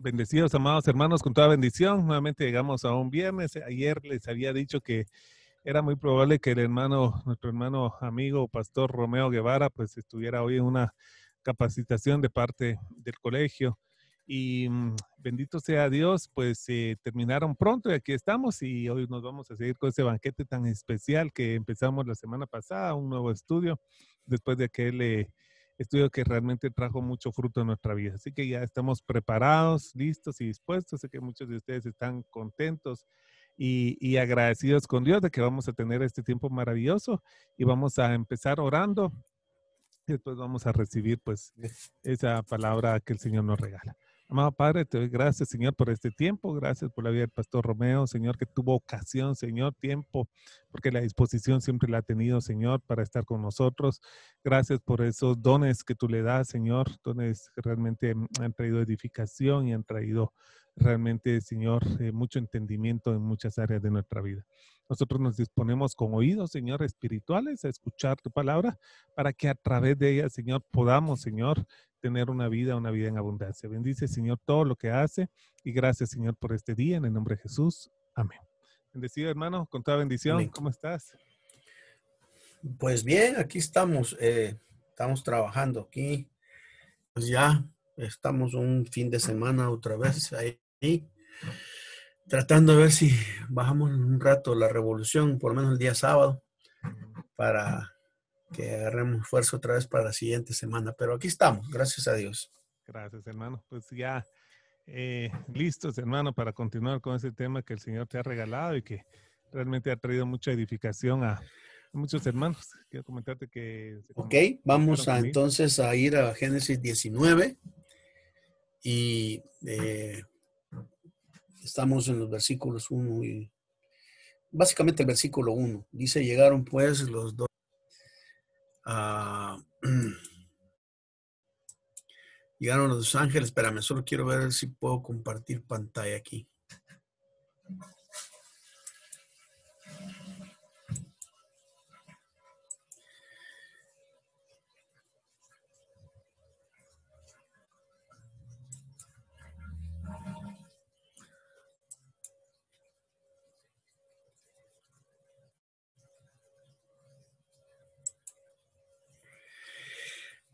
Bendecidos, amados hermanos, con toda bendición. Nuevamente llegamos a un viernes. Ayer les había dicho que era muy probable que nuestro hermano amigo, Pastor Romeo Guevara, pues estuviera hoy en una capacitación de parte del colegio. Y bendito sea Dios, pues terminaron pronto y aquí estamos y hoy nos vamos a seguir con ese banquete tan especial que empezamos la semana pasada, un nuevo estudio, después de aquel estudio que realmente trajo mucho fruto en nuestra vida. Así que ya estamos preparados, listos y dispuestos. Sé que muchos de ustedes están contentos y agradecidos con Dios de que vamos a tener este tiempo maravilloso y vamos a empezar orando y después vamos a recibir pues esa palabra que el Señor nos regala. Amado Padre, te doy gracias, Señor, por este tiempo. Gracias por la vida del Pastor Romeo, Señor, que tuvo ocasión, Señor, tiempo, porque la disposición siempre la ha tenido, Señor, para estar con nosotros. Gracias por esos dones que tú le das, Señor, dones que realmente han traído edificación y han traído realmente, Señor, mucho entendimiento en muchas áreas de nuestra vida. Nosotros nos disponemos con oídos, Señor, espirituales a escuchar tu palabra para que a través de ella, Señor, podamos, Señor, tener una vida en abundancia. Bendice, Señor, todo lo que hace y gracias, Señor, por este día en el nombre de Jesús. Amén. Bendecido, hermano, con toda bendición. Amén. ¿Cómo estás? Pues bien, aquí estamos trabajando aquí. Pues ya estamos un fin de semana otra vez ahí, tratando de ver si bajamos un rato la revolución, por lo menos el día sábado, para que agarremos fuerza otra vez para la siguiente semana. Pero aquí estamos, gracias a Dios. Gracias, hermano. Pues ya listos, hermano, para continuar con ese tema que el Señor te ha regalado y que realmente ha traído mucha edificación a muchos hermanos. Quiero comentarte que... Ok, vamos entonces a ir a Génesis 19 y estamos en los versículos 1 y básicamente el versículo 1. Dice, llegaron pues los dos llegaron los dos ángeles. Espérame, solo quiero ver si puedo compartir pantalla aquí.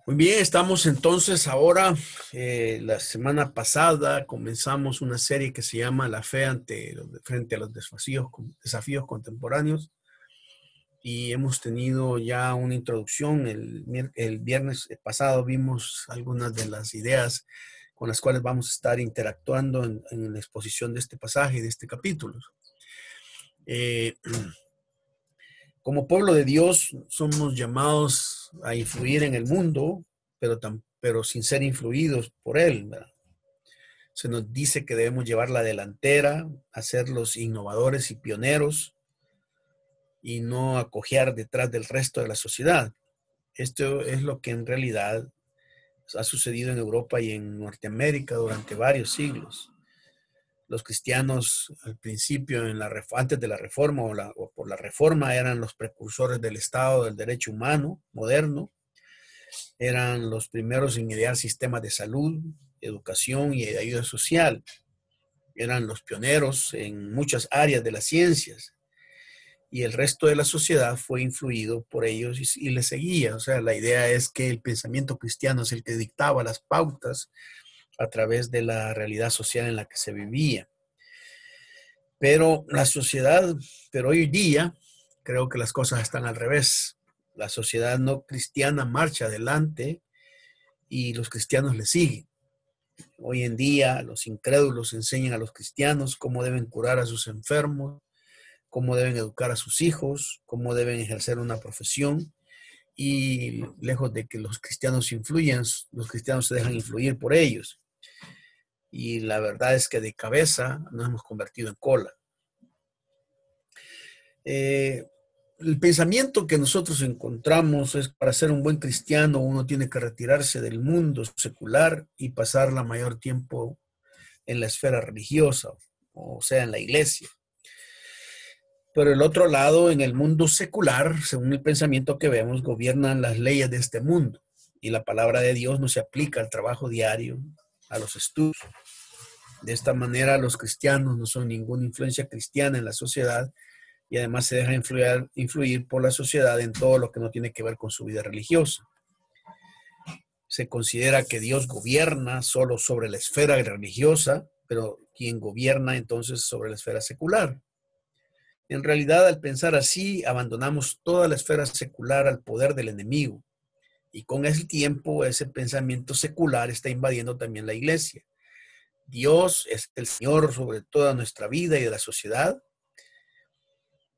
Muy bien, estamos entonces ahora, la semana pasada comenzamos una serie que se llama La fe frente a los desafíos contemporáneos y hemos tenido ya una introducción. El viernes pasado vimos algunas de las ideas con las cuales vamos a estar interactuando en la exposición de este pasaje, de este capítulo. Como pueblo de Dios somos llamados a influir en el mundo, pero sin ser influidos por él, ¿verdad? Se nos dice que debemos llevar la delantera, hacer los innovadores y pioneros y no acojear detrás del resto de la sociedad. Esto es lo que en realidad ha sucedido en Europa y en Norteamérica durante varios siglos. Los cristianos al principio, antes de la reforma o por la reforma, eran los precursores del Estado del derecho humano moderno. Eran los primeros en idear sistemas de salud, educación y de ayuda social. Eran los pioneros en muchas áreas de las ciencias. Y el resto de la sociedad fue influido por ellos y les seguía. O sea, la idea es que el pensamiento cristiano es el que dictaba las pautas a través de la realidad social en la que se vivía. Pero hoy día, creo que las cosas están al revés. La sociedad no cristiana marcha adelante y los cristianos le siguen. Hoy en día, los incrédulos enseñan a los cristianos cómo deben curar a sus enfermos, cómo deben educar a sus hijos, cómo deben ejercer una profesión. Y lejos de que los cristianos influyan, los cristianos se dejan influir por ellos. Y la verdad es que de cabeza nos hemos convertido en cola. El pensamiento que nosotros encontramos es: para ser un buen cristiano uno tiene que retirarse del mundo secular y pasar la mayor tiempo en la esfera religiosa, o sea, en la iglesia. Pero el otro lado, en el mundo secular, según el pensamiento que vemos, gobiernan las leyes de este mundo y la palabra de Dios no se aplica al trabajo diario, a los estudios. De esta manera, los cristianos no son ninguna influencia cristiana en la sociedad y además se dejan influir por la sociedad en todo lo que no tiene que ver con su vida religiosa. Se considera que Dios gobierna solo sobre la esfera religiosa, pero quien gobierna entonces sobre la esfera secular. En realidad, al pensar así, abandonamos toda la esfera secular al poder del enemigo. Y con el tiempo, ese pensamiento secular está invadiendo también la iglesia. Dios es el Señor sobre toda nuestra vida y de la sociedad.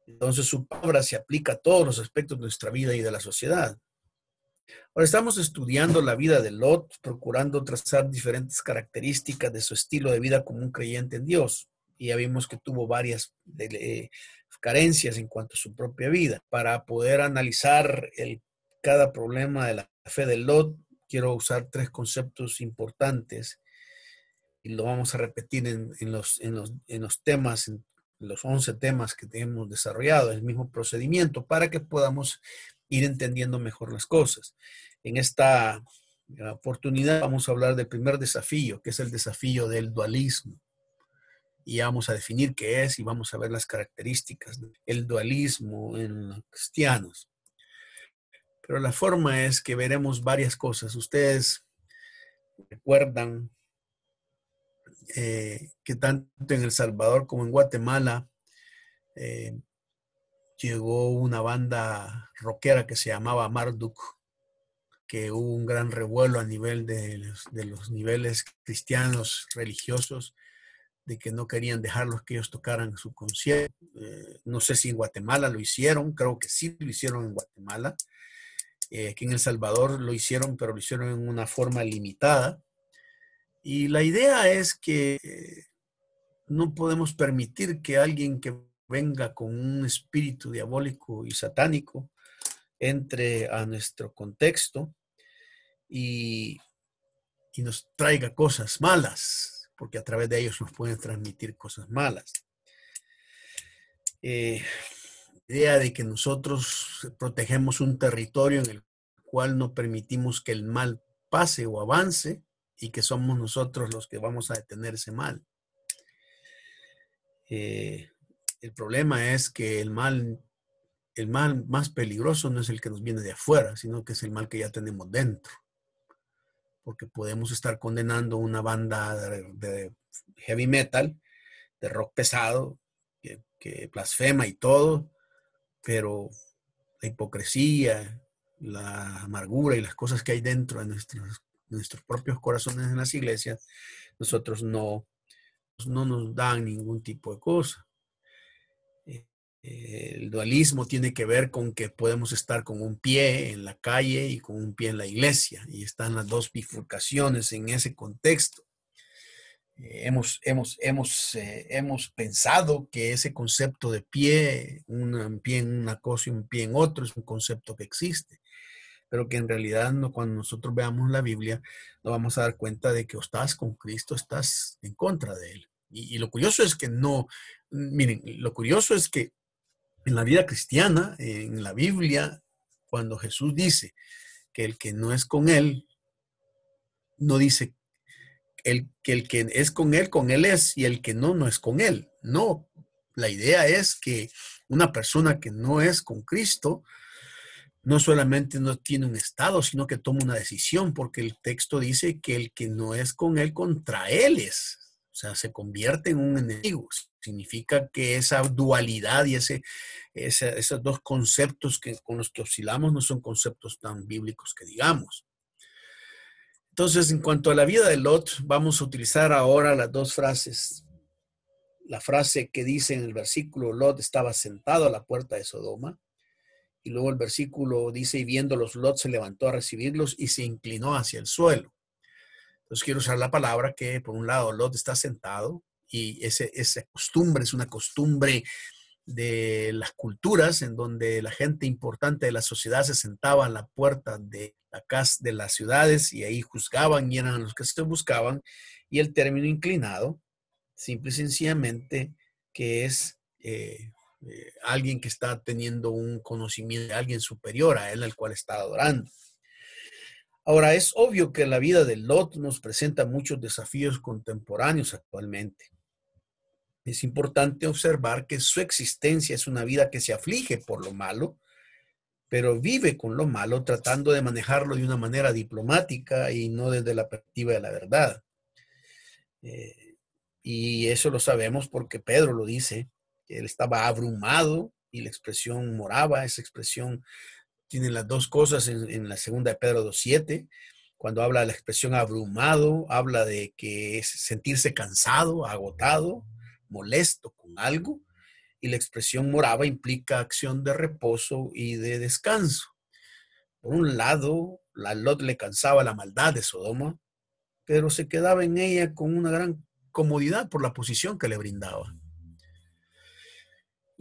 Entonces su palabra se aplica a todos los aspectos de nuestra vida y de la sociedad. Ahora estamos estudiando la vida de Lot, procurando trazar diferentes características de su estilo de vida como un creyente en Dios. Y ya vimos que tuvo varias carencias en cuanto a su propia vida. Para poder analizar cada problema de la fe de Lot, quiero usar 3 conceptos importantes y lo vamos a repetir en los temas, en los 11 temas que hemos desarrollado, el mismo procedimiento, para que podamos ir entendiendo mejor las cosas. En esta oportunidad vamos a hablar del primer desafío, que es el desafío del dualismo. Y vamos a definir qué es y vamos a ver las características del dualismo en los cristianos. Pero la forma es que veremos varias cosas. Ustedes recuerdan que tanto en El Salvador como en Guatemala llegó una banda rockera que se llamaba Marduk, que hubo un gran revuelo a nivel de los niveles cristianos religiosos, de que no querían dejarlos que ellos tocaran su concierto. No sé si en Guatemala lo hicieron, creo que sí lo hicieron en Guatemala. Aquí en El Salvador lo hicieron, pero lo hicieron en una forma limitada. Y la idea es que no podemos permitir que alguien que venga con un espíritu diabólico y satánico entre a nuestro contexto y nos traiga cosas malas, porque a través de ellos nos pueden transmitir cosas malas. Idea de que nosotros protegemos un territorio en el cual no permitimos que el mal pase o avance y que somos nosotros los que vamos a detener ese mal. El problema es que el mal más peligroso no es el que nos viene de afuera, sino que es el mal que ya tenemos dentro. Porque podemos estar condenando una banda de heavy metal, de rock pesado, que blasfema y todo, pero la hipocresía, la amargura y las cosas que hay dentro de nuestros propios corazones en las iglesias, nosotros no nos dan ningún tipo de cosa. El dualismo tiene que ver con que podemos estar con un pie en la calle y con un pie en la iglesia, y están las dos bifurcaciones en ese contexto. Hemos pensado que ese concepto de pie, un pie en una cosa y un pie en otro, es un concepto que existe, pero que en realidad cuando nosotros veamos la Biblia nos vamos a dar cuenta de que o estás con Cristo, estás en contra de Él. Y lo curioso es que lo curioso es que en la vida cristiana, en la Biblia, cuando Jesús dice que el que no es con Él, no dice que el que es con Él es, y el que no es con Él. No, la idea es que una persona que no es con Cristo, no solamente no tiene un estado, sino que toma una decisión, porque el texto dice que el que no es con Él, contra Él es. O sea, se convierte en un enemigo. Significa que esa dualidad y esos dos conceptos con los que oscilamos no son conceptos tan bíblicos que digamos. Entonces, en cuanto a la vida de Lot, vamos a utilizar ahora las dos frases. La frase que dice en el versículo, Lot estaba sentado a la puerta de Sodoma. Y luego el versículo dice, y viéndolos, Lot se levantó a recibirlos y se inclinó hacia el suelo. Entonces quiero usar la palabra que, por un lado, Lot está sentado, y esa costumbre es una costumbre de las culturas en donde la gente importante de la sociedad se sentaba en la puerta de la casa de las ciudades y ahí juzgaban y eran los que se buscaban. Y el término inclinado, simple y sencillamente, que es alguien que está teniendo un conocimiento de alguien superior a él al cual está adorando. Ahora, es obvio que la vida de Lot nos presenta muchos desafíos contemporáneos actualmente. Es importante observar que su existencia es una vida que se aflige por lo malo, pero vive con lo malo tratando de manejarlo de una manera diplomática y no desde la perspectiva de la verdad. Y eso lo sabemos porque Pedro lo dice, que él estaba abrumado y la expresión moraba, esa expresión tiene las dos cosas en la segunda de Pedro 2:7. Cuando habla de la expresión abrumado, habla de que es sentirse cansado, agotado, molesto con algo. Y la expresión moraba implica acción de reposo y de descanso. Por un lado, a Lot le cansaba la maldad de Sodoma, pero se quedaba en ella con una gran comodidad por la posición que le brindaba.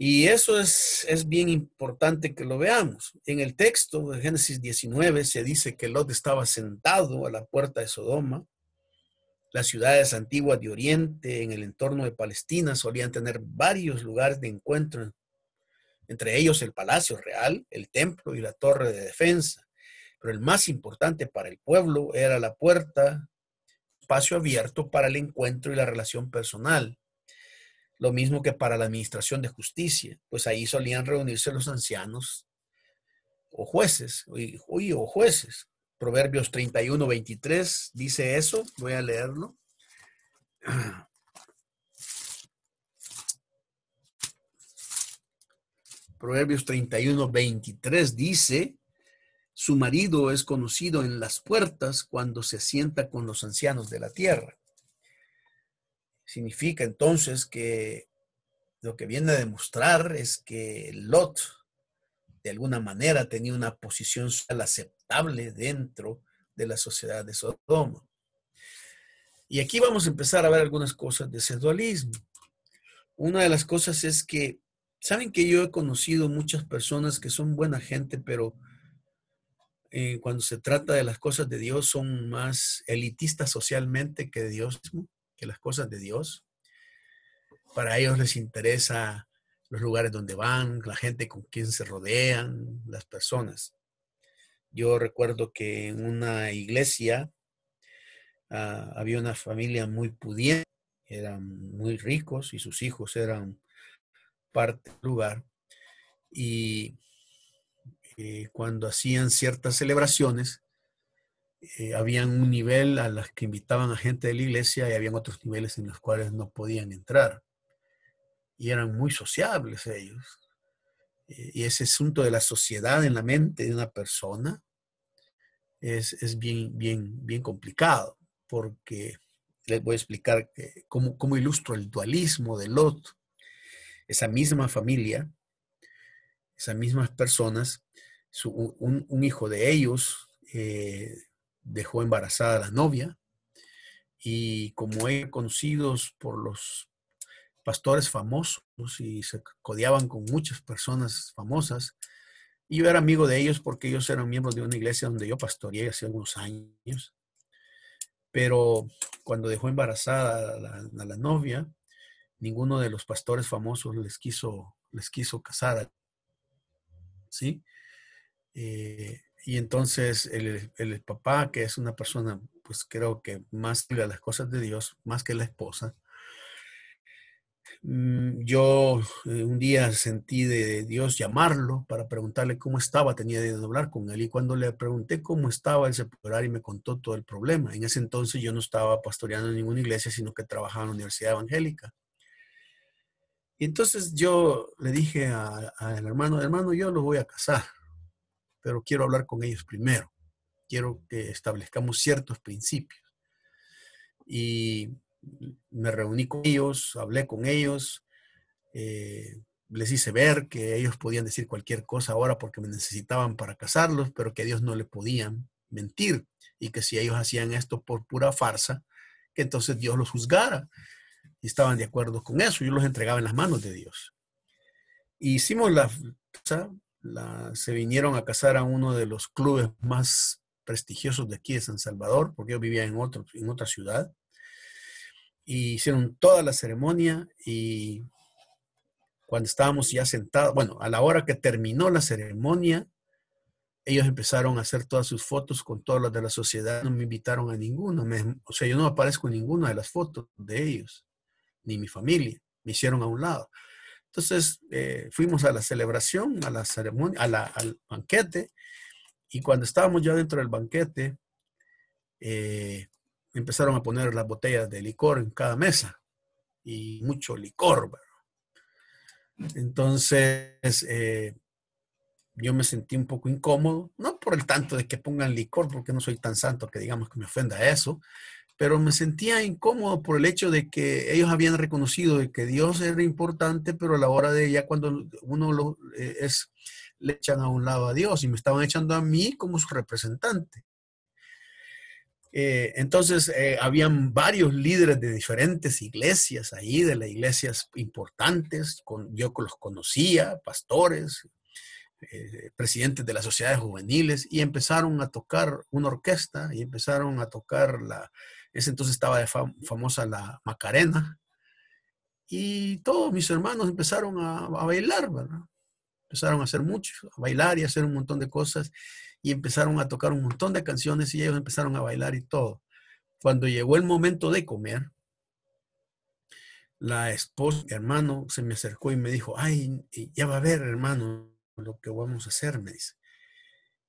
Y eso es bien importante que lo veamos. En el texto de Génesis 19 se dice que Lot estaba sentado a la puerta de Sodoma. Las ciudades antiguas de Oriente, en el entorno de Palestina, solían tener varios lugares de encuentro, entre ellos el Palacio Real, el Templo y la Torre de Defensa. Pero el más importante para el pueblo era la puerta, espacio abierto para el encuentro y la relación personal. Lo mismo que para la administración de justicia, pues ahí solían reunirse los ancianos o jueces, o jueces. Proverbios 31:23 dice eso, voy a leerlo. Proverbios 31:23 dice, su marido es conocido en las puertas cuando se sienta con los ancianos de la tierra. Significa entonces que lo que viene a demostrar es que Lot, de alguna manera, tenía una posición social aceptable dentro de la sociedad de Sodoma. Y aquí vamos a empezar a ver algunas cosas de ese dualismo. Una de las cosas es que, saben que yo he conocido muchas personas que son buena gente, pero cuando se trata de las cosas de Dios son más elitistas socialmente que de Dios mismo, que las cosas de Dios. Para ellos les interesa los lugares donde van, la gente con quien se rodean, las personas. Yo recuerdo que en una iglesia había una familia muy pudiente, eran muy ricos y sus hijos eran parte del lugar. Y cuando hacían ciertas celebraciones, habían un nivel a las que invitaban a gente de la iglesia y habían otros niveles en los cuales no podían entrar. Y eran muy sociables ellos. Y ese asunto de la sociedad en la mente de una persona es bien complicado, porque les voy a explicar cómo ilustro el dualismo de Lot. Esa misma familia, esas mismas personas, un hijo de ellos dejó embarazada a la novia, y como eran conocidos por los pastores famosos y se codeaban con muchas personas famosas, y yo era amigo de ellos porque ellos eran miembros de una iglesia donde yo pastoreé hace algunos años. Pero cuando dejó embarazada a la novia, ninguno de los pastores famosos les quiso casar, ¿sí? Y entonces el papá, que es una persona, pues creo que más a las cosas de Dios, más que la esposa, yo un día sentí de Dios llamarlo para preguntarle cómo estaba, tenía de hablar con él, y cuando le pregunté cómo estaba, él se puso a llorar y me contó todo el problema. En ese entonces yo no estaba pastoreando en ninguna iglesia, sino que trabajaba en la Universidad Evangélica. Y entonces yo le dije al hermano, yo lo voy a casar, pero quiero hablar con ellos primero. Quiero que establezcamos ciertos principios. Y me reuní con ellos, hablé con ellos, les hice ver que ellos podían decir cualquier cosa ahora porque me necesitaban para casarlos, pero que a Dios no le podían mentir, y que si ellos hacían esto por pura farsa, que entonces Dios los juzgara. Y estaban de acuerdo con eso. Yo los entregaba en las manos de Dios. Y hicimos se vinieron a casar a uno de los clubes más prestigiosos de aquí de San Salvador, porque yo vivía en otra ciudad. Y hicieron toda la ceremonia, y cuando estábamos ya sentados, bueno, a la hora que terminó la ceremonia, ellos empezaron a hacer todas sus fotos con todas las de la sociedad. No me invitaron a ninguno. O sea, yo no aparezco en ninguna de las fotos de ellos, ni mi familia. Me hicieron a un lado. Entonces, fuimos a la celebración, a la ceremonia, al banquete. Y cuando estábamos ya dentro del banquete, empezaron a poner las botellas de licor en cada mesa. Y mucho licor, ¿verdad? Entonces, yo me sentí un poco incómodo, no por el tanto de que pongan licor, porque no soy tan santo que digamos que me ofenda eso, pero me sentía incómodo por el hecho de que ellos habían reconocido de que Dios era importante, pero a la hora de ya cuando uno le echan a un lado a Dios y me estaban echando a mí como su representante. Entonces, habían varios líderes de diferentes iglesias ahí, de las iglesias importantes, yo los conocía, pastores, presidentes de las sociedades juveniles, y empezaron a tocar una orquesta y empezaron a tocar ese entonces estaba de famosa la Macarena, y todos mis hermanos empezaron a bailar, ¿verdad? Empezaron a hacer mucho, a bailar y a hacer un montón de cosas, y empezaron a tocar un montón de canciones y ellos empezaron a bailar y todo. Cuando llegó el momento de comer, la esposa, mi hermano, se me acercó y me dijo, ay, ya va a ver, hermano, lo que vamos a hacer, me dice.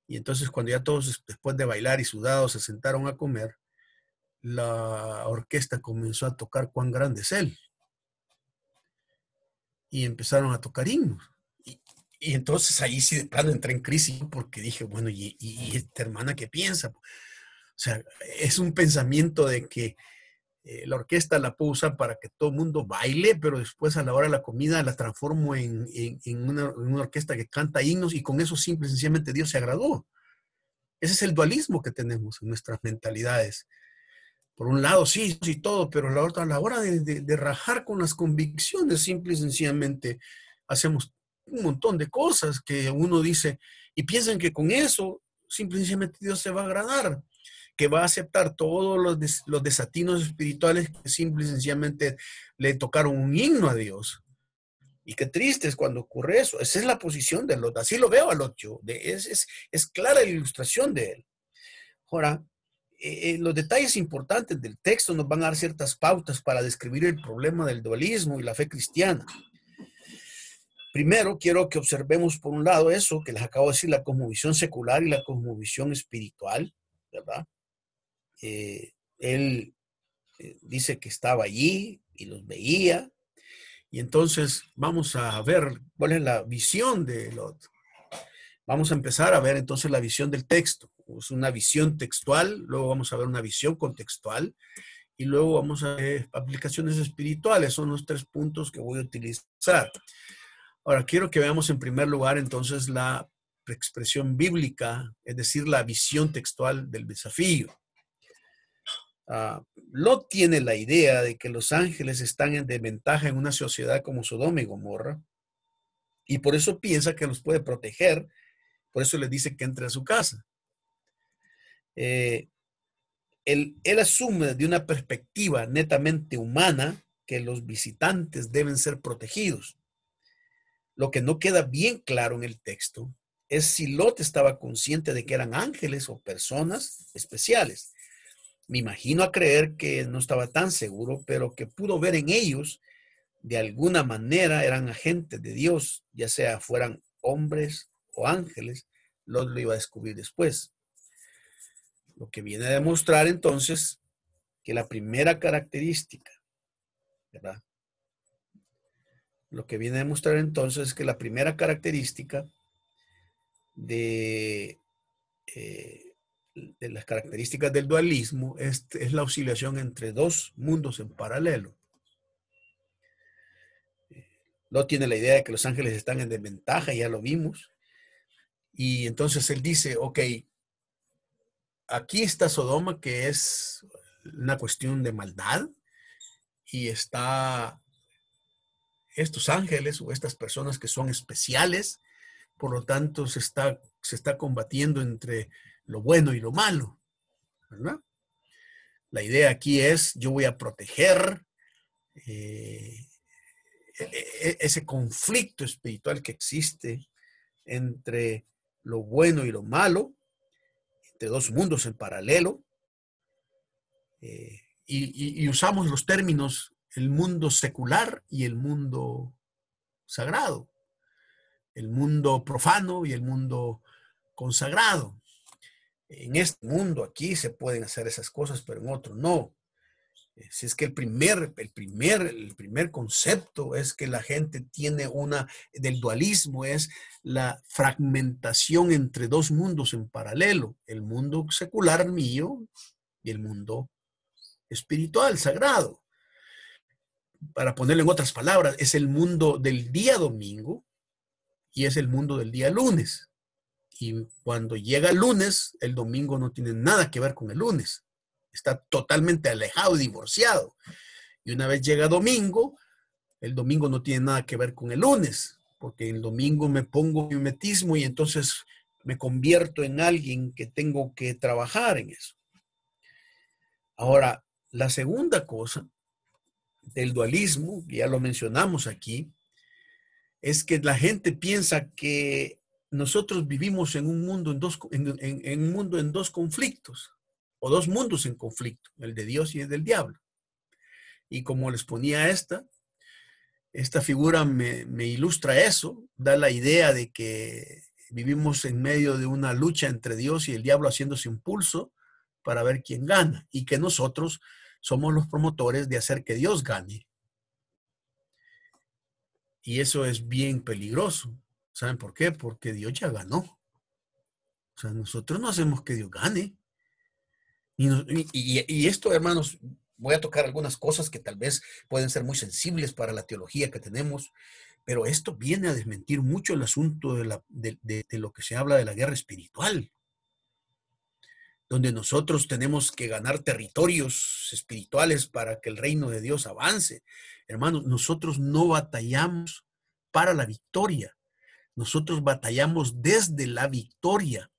Y entonces cuando ya todos, después de bailar y sudados, se sentaron a comer, la orquesta comenzó a tocar Cuán grande es Él. Y empezaron a tocar himnos. Y entonces ahí sí de plano entré en crisis porque dije, bueno, ¿y esta hermana qué piensa? O sea, es un pensamiento de que la orquesta la puedo usar para que todo el mundo baile, pero después a la hora de la comida la transformo en una orquesta que canta himnos y con eso simple y sencillamente Dios se agradó. Ese es el dualismo que tenemos en nuestras mentalidades. Por un lado, sí, sí, todo, pero a la hora de rajar con las convicciones, simple y sencillamente hacemos un montón de cosas que uno dice y piensan que con eso simple y sencillamente Dios se va a agradar, que va a aceptar todos los desatinos espirituales que simple y sencillamente le tocaron un himno a Dios. Y qué triste es cuando ocurre eso. Esa es la posición de Lot. Así lo veo a Lot yo. Es clara la ilustración de él. Ahora, los detalles importantes del texto nos van a dar ciertas pautas para describir el problema del dualismo y la fe cristiana. Primero, quiero que observemos por un lado eso que les acabo de decir, la cosmovisión secular y la cosmovisión espiritual, ¿verdad? Él dice que estaba allí y los veía. Y entonces vamos a ver cuál es la visión de Lot. Vamos a empezar a ver entonces la visión del texto. Es una visión textual, luego vamos a ver una visión contextual y luego vamos a ver aplicaciones espirituales. Son los 3 puntos que voy a utilizar. Ahora, quiero que veamos en primer lugar entonces la expresión bíblica, es decir, la visión textual del desafío. Lot tiene la idea de que los ángeles están en desventaja en una sociedad como Sodoma y Gomorra y por eso piensa que los puede proteger, por eso les dice que entre a su casa. Él asume de una perspectiva netamente humana que los visitantes deben ser protegidos. Lo que no queda bien claro en el texto es si Lot estaba consciente de que eran ángeles o personas especiales. Me imagino a creer que no estaba tan seguro, pero que pudo ver en ellos, de alguna manera, eran agentes de Dios, ya sea fueran hombres o ángeles. Lot lo iba a descubrir después. Lo que viene a demostrar entonces que la primera característica, ¿verdad? Lo que viene a demostrar entonces es que la primera característica de las características del dualismo es la oscilación entre 2 mundos en paralelo. Lot tiene la idea de que los ángeles están en desventaja, ya lo vimos. Y entonces él dice, ok, aquí está Sodoma, que es una cuestión de maldad, y está estos ángeles o estas personas que son especiales, por lo tanto se está combatiendo entre lo bueno y lo malo, ¿verdad? La idea aquí es, yo voy a proteger ese conflicto espiritual que existe entre lo bueno y lo malo, entre dos mundos en paralelo, y usamos los términos el mundo secular y el mundo sagrado, el mundo profano y el mundo consagrado. En este mundo aquí se pueden hacer esas cosas, pero en otro no. Si es que el primer concepto es que la gente tiene del dualismo, es la fragmentación entre dos mundos en paralelo, el mundo secular mío y el mundo espiritual, sagrado. Para ponerlo en otras palabras, es el mundo del día domingo y es el mundo del día lunes. Y cuando llega el lunes, el domingo no tiene nada que ver con el lunes. Está totalmente alejado y divorciado. Y una vez llega domingo, el domingo no tiene nada que ver con el lunes, porque el domingo me pongo mimetismo y entonces me convierto en alguien que tengo que trabajar en eso. Ahora, la segunda cosa del dualismo, ya lo mencionamos aquí, es que la gente piensa que nosotros vivimos en un mundo en dos conflictos, o dos mundos en conflicto, el de Dios y el del diablo. Y como les ponía esta figura me ilustra eso, da la idea de que vivimos en medio de una lucha entre Dios y el diablo haciéndose un pulso para ver quién gana, y que nosotros somos los promotores de hacer que Dios gane. Y eso es bien peligroso. ¿Saben por qué? Porque Dios ya ganó. O sea, nosotros no hacemos que Dios gane. Y esto, hermanos, voy a tocar algunas cosas que tal vez pueden ser muy sensibles para la teología que tenemos, pero esto viene a desmentir mucho el asunto de lo que se habla de la guerra espiritual, donde nosotros tenemos que ganar territorios espirituales para que el reino de Dios avance. Hermanos, nosotros no batallamos para la victoria. Nosotros batallamos desde la victoria,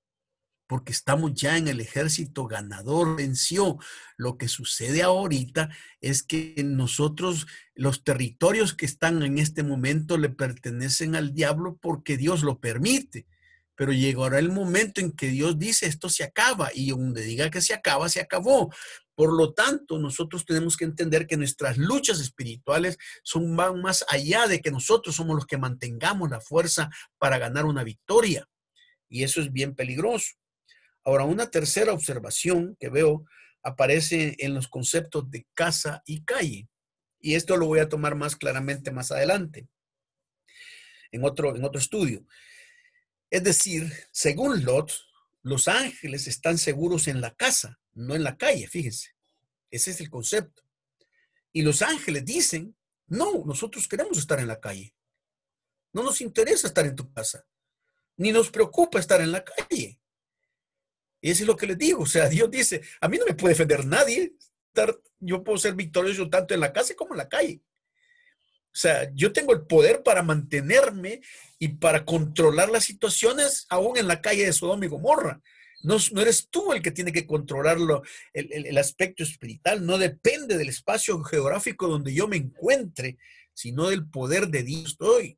porque estamos ya en el ejército ganador, venció. Lo que sucede ahorita es que nosotros, los territorios que están en este momento le pertenecen al diablo porque Dios lo permite. Pero llegará el momento en que Dios dice esto se acaba, y donde diga que se acaba, se acabó. Por lo tanto, nosotros tenemos que entender que nuestras luchas espirituales van más allá de que nosotros somos los que mantengamos la fuerza para ganar una victoria. Y eso es bien peligroso. Ahora, una tercera observación que veo aparece en los conceptos de casa y calle. Y esto lo voy a tomar más claramente más adelante, en otro estudio. Es decir, según Lot, los ángeles están seguros en la casa, no en la calle, fíjense. Ese es el concepto. Y los ángeles dicen, no, nosotros queremos estar en la calle. No nos interesa estar en tu casa, ni nos preocupa estar en la calle. Y eso es lo que les digo. O sea, Dios dice, a mí no me puede defender nadie. Yo puedo ser victorioso tanto en la casa como en la calle. O sea, yo tengo el poder para mantenerme y para controlar las situaciones aún en la calle de Sodoma y Gomorra. No eres tú el que tiene que controlarlo, el aspecto espiritual. No depende del espacio geográfico donde yo me encuentre, sino del poder de Dios hoy.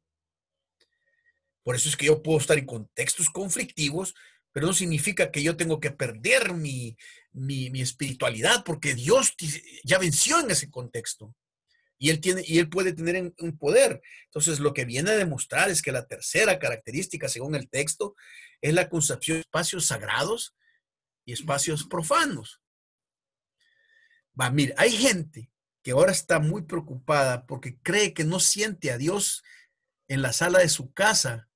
Por eso es que yo puedo estar en contextos conflictivos, pero no significa que yo tengo que perder mi espiritualidad, porque Dios ya venció en ese contexto. Y él puede tener un poder. Entonces, lo que viene a demostrar es que la tercera característica, según el texto, es la concepción de espacios sagrados y espacios profanos. Mira, hay gente que ahora está muy preocupada porque cree que no siente a Dios en la sala de su casa,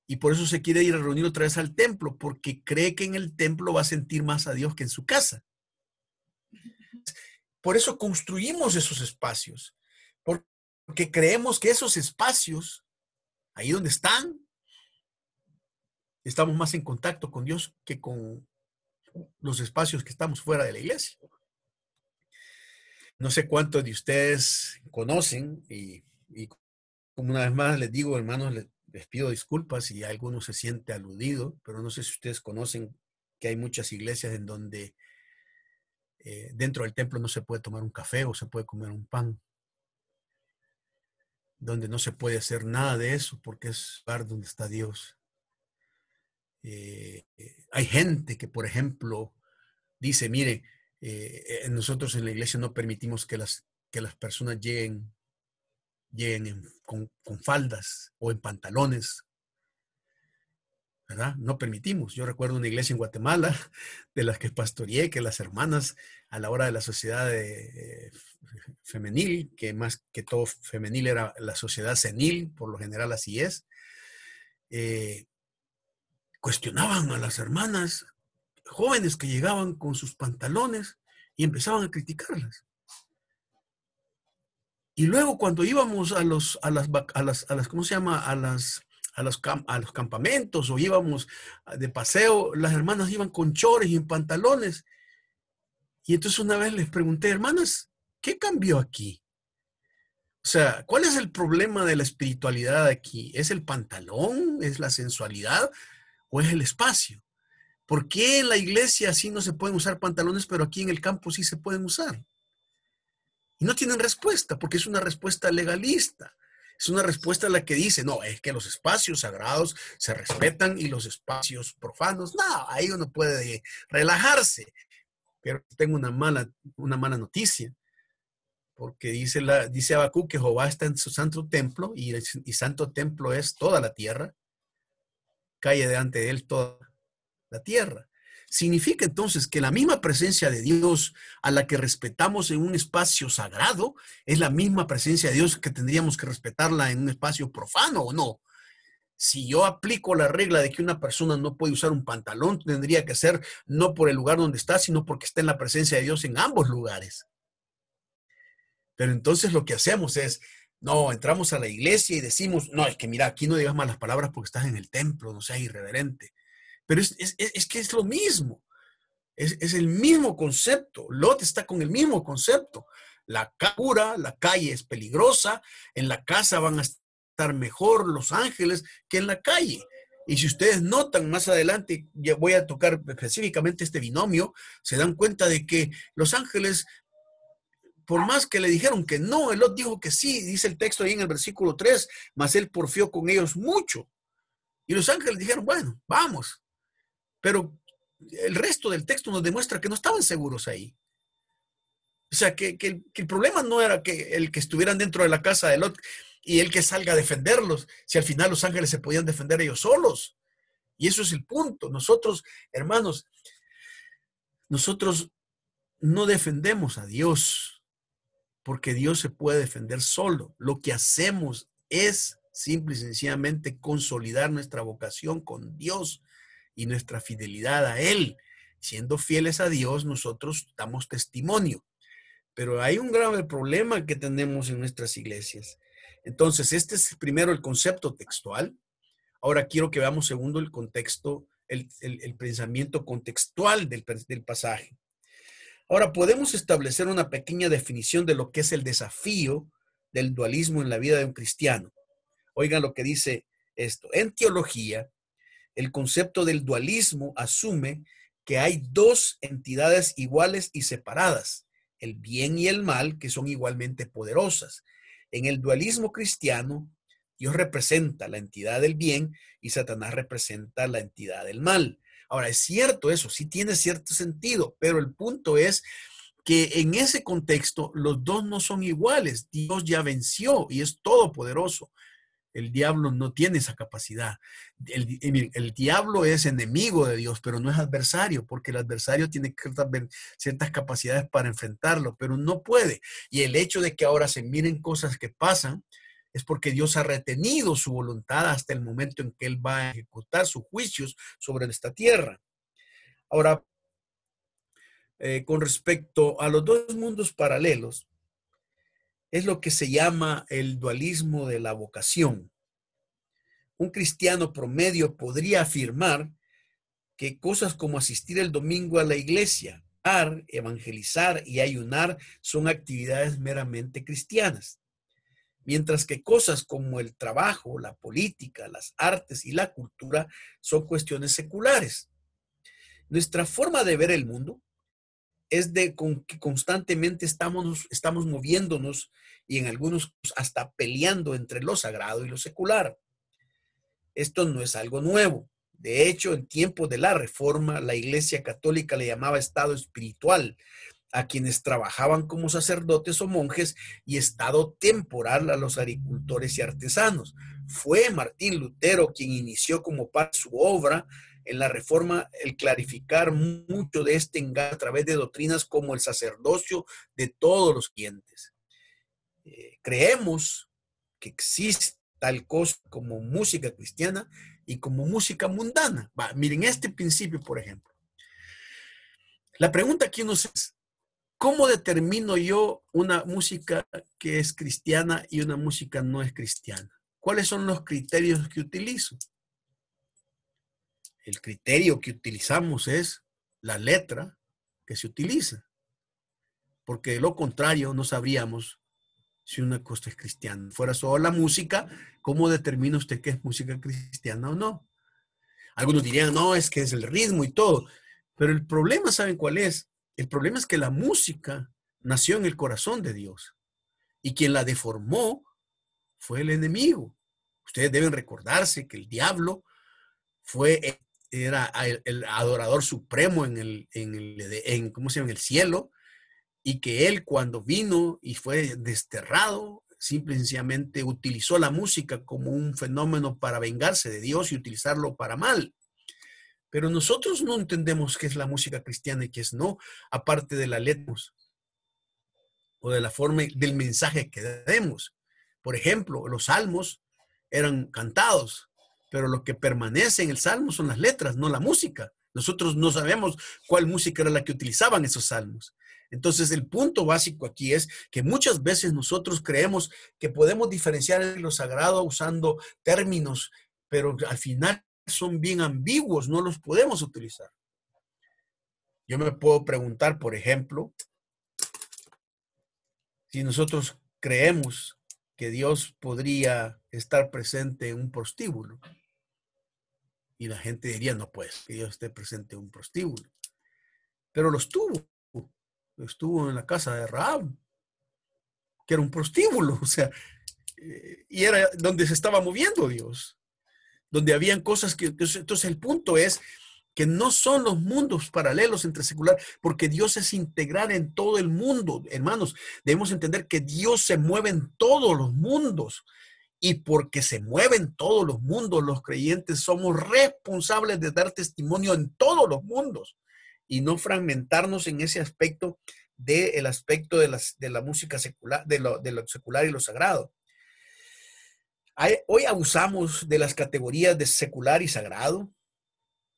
y por eso se quiere ir a reunir otra vez al templo, porque cree que en el templo va a sentir más a Dios que en su casa. Por eso construimos esos espacios, porque creemos que esos espacios, ahí donde están, estamos más en contacto con Dios que con los espacios que estamos fuera de la iglesia. No sé cuántos de ustedes conocen, y como una vez más les digo, hermanos, les pido disculpas si alguno se siente aludido, pero no sé si ustedes conocen que hay muchas iglesias en donde dentro del templo no se puede tomar un café o se puede comer un pan, donde no se puede hacer nada de eso porque es el lugar donde está Dios. Hay gente que, por ejemplo, dice, mire, nosotros en la iglesia no permitimos que las personas lleguen con faldas o en pantalones, ¿verdad? No permitimos. Yo recuerdo una iglesia en Guatemala de las que pastoreé, que las hermanas a la hora de la sociedad femenil, que más que todo femenil era la sociedad senil, por lo general así es, cuestionaban a las hermanas jóvenes que llegaban con sus pantalones y empezaban a criticarlas. Y luego cuando íbamos a los ¿cómo se llama? A los campamentos o íbamos de paseo, las hermanas iban con chores y en pantalones. Y entonces una vez les pregunté, hermanas, ¿qué cambió aquí? O sea, ¿cuál es el problema de la espiritualidad aquí? ¿Es el pantalón? ¿Es la sensualidad? ¿O es el espacio? ¿Por qué en la iglesia sí no se pueden usar pantalones, pero aquí en el campo sí se pueden usar? Y no tienen respuesta, porque es una respuesta legalista. Es una respuesta a la que dice, no, es que los espacios sagrados se respetan y los espacios profanos, no, ahí uno puede relajarse. Pero tengo una mala noticia, porque dice Habacuc que Jehová está en su santo templo y santo templo es toda la tierra, calle delante de él toda la tierra. Significa entonces que la misma presencia de Dios a la que respetamos en un espacio sagrado es la misma presencia de Dios que tendríamos que respetarla en un espacio profano, ¿o no? Si yo aplico la regla de que una persona no puede usar un pantalón, tendría que ser no por el lugar donde está, sino porque está en la presencia de Dios en ambos lugares. Pero entonces lo que hacemos es, no, entramos a la iglesia y decimos, no, es que mira, aquí no digas malas palabras porque estás en el templo, no seas irreverente. Pero es que es lo mismo. Es el mismo concepto. Lot está con el mismo concepto. La calle es peligrosa, en la casa van a estar mejor los ángeles que en la calle. Y si ustedes notan más adelante, ya voy a tocar específicamente este binomio, se dan cuenta de que los ángeles, por más que le dijeron que no, Lot dijo que sí, dice el texto ahí en el versículo 3, mas él porfió con ellos mucho. Y los ángeles dijeron, bueno, vamos. Pero el resto del texto nos demuestra que no estaban seguros ahí. O sea, que el problema no era que el que estuvieran dentro de la casa de Lot y el que salga a defenderlos, si al final los ángeles se podían defender ellos solos. Y eso es el punto. Nosotros, hermanos, nosotros no defendemos a Dios porque Dios se puede defender solo. Lo que hacemos es simple y sencillamente consolidar nuestra vocación con Dios y nuestra fidelidad a Él. Siendo fieles a Dios, nosotros damos testimonio. Pero hay un grave problema que tenemos en nuestras iglesias. Entonces, este es primero el concepto textual. Ahora quiero que veamos segundo el contexto, el pensamiento contextual del pasaje. Ahora, podemos establecer una pequeña definición de lo que es el desafío del dualismo en la vida de un cristiano. Oigan lo que dice esto. En teología, el concepto del dualismo asume que hay dos entidades iguales y separadas, el bien y el mal, que son igualmente poderosas. En el dualismo cristiano, Dios representa la entidad del bien y Satanás representa la entidad del mal. Ahora, es cierto eso, sí tiene cierto sentido, pero el punto es que en ese contexto los dos no son iguales. Dios ya venció y es todopoderoso. El diablo no tiene esa capacidad. El diablo es enemigo de Dios, pero no es adversario, porque el adversario tiene ciertas capacidades para enfrentarlo, pero no puede. Y el hecho de que ahora se miren cosas que pasan es porque Dios ha retenido su voluntad hasta el momento en que Él va a ejecutar sus juicios sobre esta tierra. Ahora, con respecto a los dos mundos paralelos, es lo que se llama el dualismo de la vocación. Un cristiano promedio podría afirmar que cosas como asistir el domingo a la iglesia, orar, evangelizar y ayunar son actividades meramente cristianas, mientras que cosas como el trabajo, la política, las artes y la cultura son cuestiones seculares. Nuestra forma de ver el mundo es de que constantemente estamos moviéndonos y en algunos hasta peleando entre lo sagrado y lo secular. Esto no es algo nuevo. De hecho, en tiempos de la Reforma, la Iglesia Católica le llamaba estado espiritual a quienes trabajaban como sacerdotes o monjes y estado temporal a los agricultores y artesanos. Fue Martín Lutero quien inició como parte de su obra en la Reforma el clarificar mucho de este engaño a través de doctrinas como el sacerdocio de todos los clientes. Creemos que existe tal cosa como música cristiana y como música mundana. Miren este principio, por ejemplo. La pregunta aquí nos es, ¿cómo determino yo una música que es cristiana y una música no es cristiana? ¿Cuáles son los criterios que utilizo? El criterio que utilizamos es la letra que se utiliza, porque de lo contrario no sabríamos si una cosa es cristiana. Fuera solo la música, ¿cómo determina usted qué es música cristiana o no? Algunos dirían, no, es que es el ritmo y todo. Pero el problema, ¿saben cuál es? El problema es que la música nació en el corazón de Dios y quien la deformó fue el enemigo. Ustedes deben recordarse que el diablo era el adorador supremo ¿cómo se llama? En el cielo, y que él cuando vino y fue desterrado, simple y sencillamente utilizó la música como un fenómeno para vengarse de Dios y utilizarlo para mal. Pero nosotros no entendemos qué es la música cristiana y qué es no, aparte de la letra o de la forma del mensaje que demos. Por ejemplo, los salmos eran cantados, pero lo que permanece en el salmo son las letras, no la música. Nosotros no sabemos cuál música era la que utilizaban esos salmos. Entonces, el punto básico aquí es que muchas veces nosotros creemos que podemos diferenciar lo sagrado usando términos, pero al final son bien ambiguos, no los podemos utilizar. Yo me puedo preguntar, por ejemplo, si nosotros creemos que Dios podría estar presente en un prostíbulo, y la gente diría, no, pues, que Dios esté presente en un prostíbulo. Pero lo estuvo en la casa de Rahab, que era un prostíbulo, o sea, y era donde se estaba moviendo Dios, donde habían cosas que, entonces el punto es que no son los mundos paralelos entre secular, porque Dios es integral en todo el mundo, hermanos. Debemos entender que Dios se mueve en todos los mundos, y porque se mueven todos los mundos, los creyentes somos responsables de dar testimonio en todos los mundos y no fragmentarnos en ese aspecto del aspecto de la música secular, de lo secular y lo sagrado. Hoy abusamos de las categorías de secular y sagrado.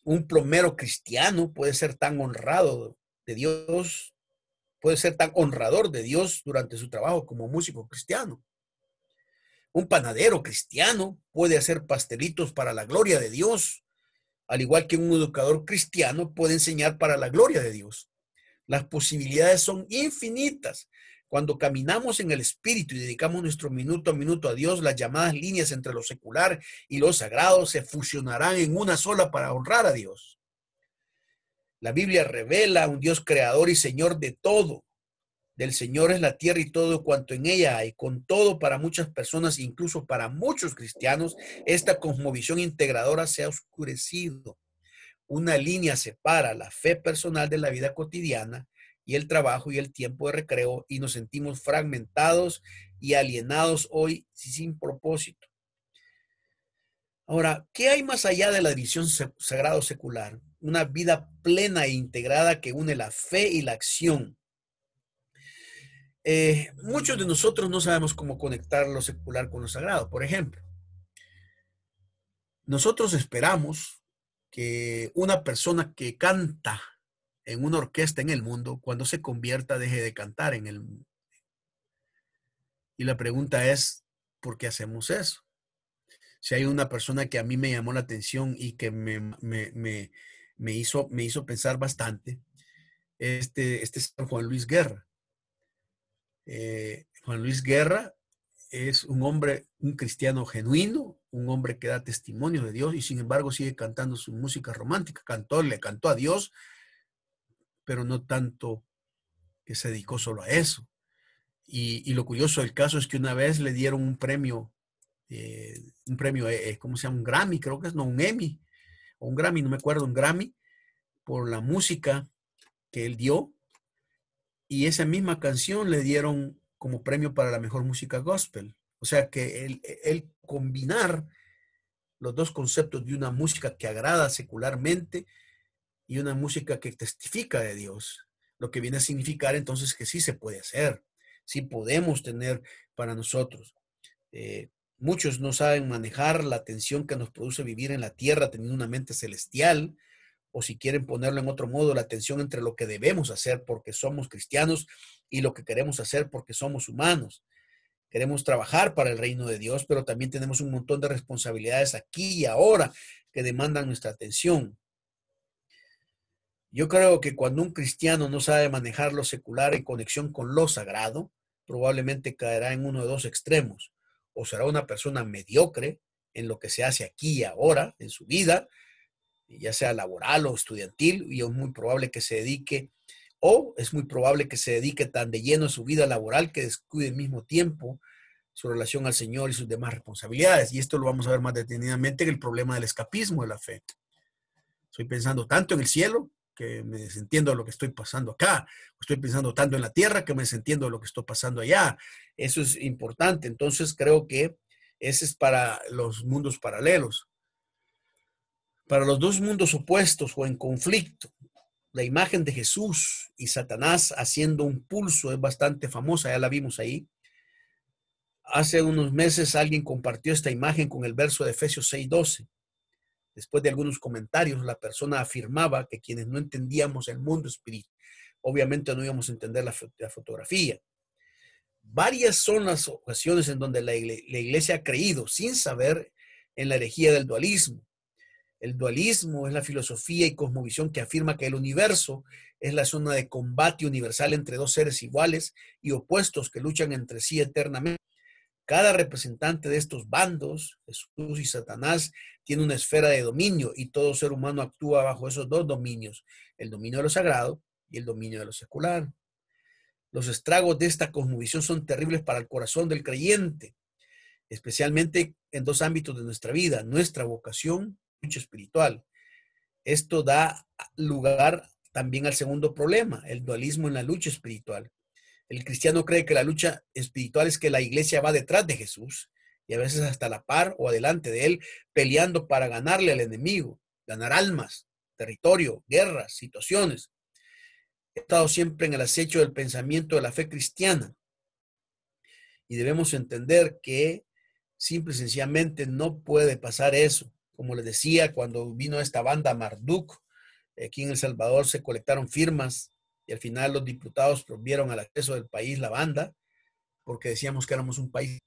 Un plomero cristiano puede ser tan honrado de Dios, puede ser tan honrador de Dios durante su trabajo como músico cristiano. Un panadero cristiano puede hacer pastelitos para la gloria de Dios, al igual que un educador cristiano puede enseñar para la gloria de Dios. Las posibilidades son infinitas. Cuando caminamos en el Espíritu y dedicamos nuestro minuto a minuto a Dios, las llamadas líneas entre lo secular y lo sagrado se fusionarán en una sola para honrar a Dios. La Biblia revela a un Dios creador y Señor de todo. Del Señor es la tierra y todo cuanto en ella hay. Con todo, para muchas personas, incluso para muchos cristianos, esta cosmovisión integradora se ha oscurecido. Una línea separa la fe personal de la vida cotidiana y el trabajo y el tiempo de recreo, y nos sentimos fragmentados y alienados hoy sin propósito. Ahora, ¿qué hay más allá de la división sagrado-secular? Una vida plena e integrada que une la fe y la acción. Muchos de nosotros no sabemos cómo conectar lo secular con lo sagrado. Por ejemplo, nosotros esperamos que una persona que canta en una orquesta en el mundo, cuando se convierta, deje de cantar en el mundo. Y la pregunta es, ¿por qué hacemos eso? Si hay una persona que a mí me llamó la atención y que me hizo pensar bastante, este es Juan Luis Guerra. Juan Luis Guerra es un hombre, un cristiano genuino, un hombre que da testimonio de Dios y sin embargo sigue cantando su música romántica. Le cantó a Dios, pero no tanto que se dedicó solo a eso. Y lo curioso del caso es que una vez le dieron un premio, ¿cómo se llama? Un Grammy, creo que es, no, un Emmy, o un Grammy, no me acuerdo, un Grammy, por la música que él dio. Y esa misma canción le dieron como premio para la mejor música gospel. O sea que el combinar los dos conceptos de una música que agrada secularmente y una música que testifica de Dios, lo que viene a significar entonces que sí se puede hacer, sí podemos tener para nosotros. Eh, Muchos no saben manejar la tensión que nos produce vivir en la tierra teniendo una mente celestial, o si quieren ponerlo en otro modo, la tensión entre lo que debemos hacer porque somos cristianos y lo que queremos hacer porque somos humanos. Queremos trabajar para el reino de Dios, pero también tenemos un montón de responsabilidades aquí y ahora que demandan nuestra atención. Yo creo que cuando un cristiano no sabe manejar lo secular en conexión con lo sagrado, probablemente caerá en uno de dos extremos. O será una persona mediocre en lo que se hace aquí y ahora, en su vida, ya sea laboral o estudiantil, y es muy probable que se dedique, o es muy probable que se dedique tan de lleno a su vida laboral que descuide al mismo tiempo su relación al Señor y sus demás responsabilidades. Y esto lo vamos a ver más detenidamente en el problema del escapismo de la fe. Estoy pensando tanto en el cielo que me desentiendo de lo que estoy pasando acá. Estoy pensando tanto en la tierra que me desentiendo de lo que estoy pasando allá. Eso es importante. Entonces creo que ese es para los mundos paralelos. Para los dos mundos opuestos o en conflicto, la imagen de Jesús y Satanás haciendo un pulso es bastante famosa, ya la vimos ahí. Hace unos meses alguien compartió esta imagen con el verso de Efesios 6:12. Después de algunos comentarios, la persona afirmaba que quienes no entendíamos el mundo espiritual, obviamente no íbamos a entender la fotografía. Varias son las ocasiones en donde la iglesia ha creído, sin saber, en la herejía del dualismo. El dualismo es la filosofía y cosmovisión que afirma que el universo es la zona de combate universal entre dos seres iguales y opuestos que luchan entre sí eternamente. Cada representante de estos bandos, Jesús y Satanás, tiene una esfera de dominio y todo ser humano actúa bajo esos dos dominios, el dominio de lo sagrado y el dominio de lo secular. Los estragos de esta cosmovisión son terribles para el corazón del creyente, especialmente en dos ámbitos de nuestra vida, nuestra vocación y lucha espiritual. Esto da lugar también al segundo problema, el dualismo en la lucha espiritual. El cristiano cree que la lucha espiritual es que la iglesia va detrás de Jesús y a veces hasta la par o adelante de él, peleando para ganarle al enemigo, ganar almas, territorio, guerras, situaciones. He estado siempre en el acecho del pensamiento de la fe cristiana y debemos entender que simple y sencillamente no puede pasar eso. Como les decía, cuando vino esta banda Marduk, aquí en El Salvador se colectaron firmas y al final los diputados prohibieron al acceso del país la banda porque decíamos que éramos un país.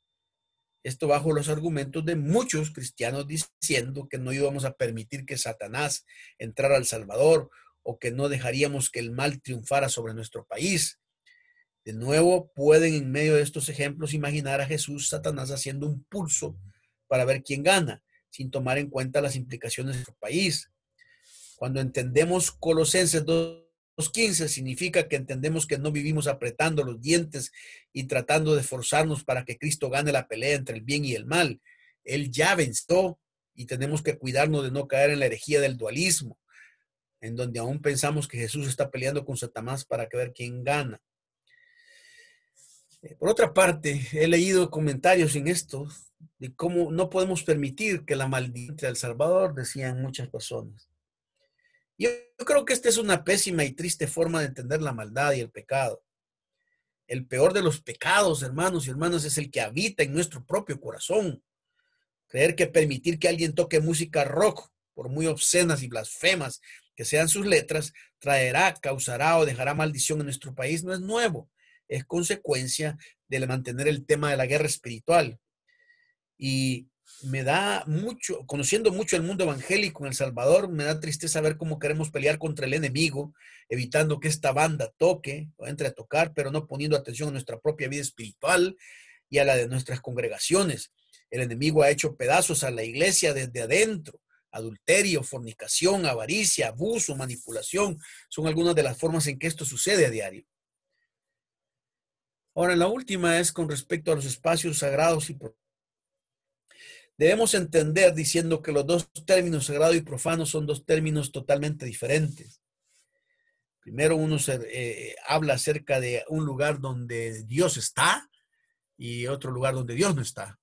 Esto bajo los argumentos de muchos cristianos diciendo que no íbamos a permitir que Satanás entrara al Salvador o que no dejaríamos que el mal triunfara sobre nuestro país. De nuevo, pueden en medio de estos ejemplos imaginar a Jesús, Satanás haciendo un pulso para ver quién gana, sin tomar en cuenta las implicaciones de nuestro país. Cuando entendemos Colosenses 2:15, significa que entendemos que no vivimos apretando los dientes y tratando de forzarnos para que Cristo gane la pelea entre el bien y el mal. Él ya venció y tenemos que cuidarnos de no caer en la herejía del dualismo, en donde aún pensamos que Jesús está peleando con Satanás para ver quién gana. Por otra parte, he leído comentarios en esto de cómo no podemos permitir que la maldad entre El Salvador, decían muchas personas. Yo creo que esta es una pésima y triste forma de entender la maldad y el pecado. El peor de los pecados, hermanos y hermanas, es el que habita en nuestro propio corazón. Creer que permitir que alguien toque música rock, por muy obscenas y blasfemas que sean sus letras, causará o dejará maldición en nuestro país no es nuevo. Es consecuencia de mantener el tema de la guerra espiritual. Y me da mucho, conociendo mucho el mundo evangélico en El Salvador, me da tristeza ver cómo queremos pelear contra el enemigo, evitando que esta banda toque o entre a tocar, pero no poniendo atención a nuestra propia vida espiritual y a la de nuestras congregaciones. El enemigo ha hecho pedazos a la iglesia desde adentro. Adulterio, fornicación, avaricia, abuso, manipulación, son algunas de las formas en que esto sucede a diario. Ahora, la última es con respecto a los espacios sagrados y Debemos entender diciendo que los dos términos sagrado y profano son dos términos totalmente diferentes. Primero uno habla acerca de un lugar donde Dios está y otro lugar donde Dios no está.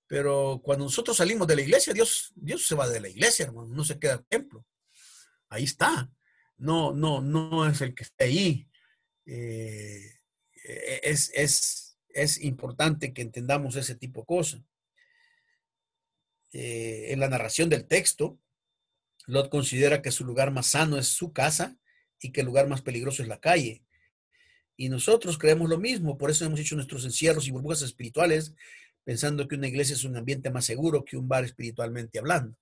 Pero cuando nosotros salimos de la iglesia, Dios se va de la iglesia, hermano, no se queda en el templo. Ahí está. No es el que está ahí. Es importante que entendamos ese tipo de cosas. En la narración del texto, Lot considera que su lugar más sano es su casa y que el lugar más peligroso es la calle. Y nosotros creemos lo mismo, por eso hemos hecho nuestros encierros y burbujas espirituales, pensando que una iglesia es un ambiente más seguro que un bar espiritualmente hablando.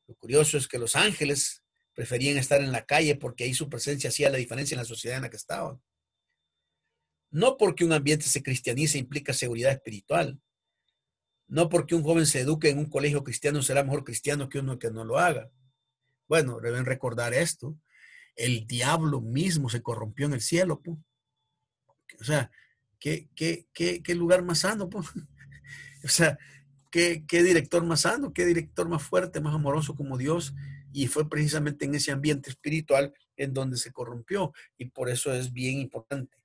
Lo curioso es que los ángeles preferían estar en la calle porque ahí su presencia hacía la diferencia en la sociedad en la que estaban. No porque un ambiente se cristianice implica seguridad espiritual. No porque un joven se eduque en un colegio cristiano será mejor cristiano que uno que no lo haga. Bueno, deben recordar esto. El diablo mismo se corrompió en el cielo, pues. O sea, ¿qué lugar más sano, pues? O sea, ¿qué director más sano? ¿Qué director más fuerte, más amoroso como Dios? Y fue precisamente en ese ambiente espiritual en donde se corrompió. Y por eso es bien importante.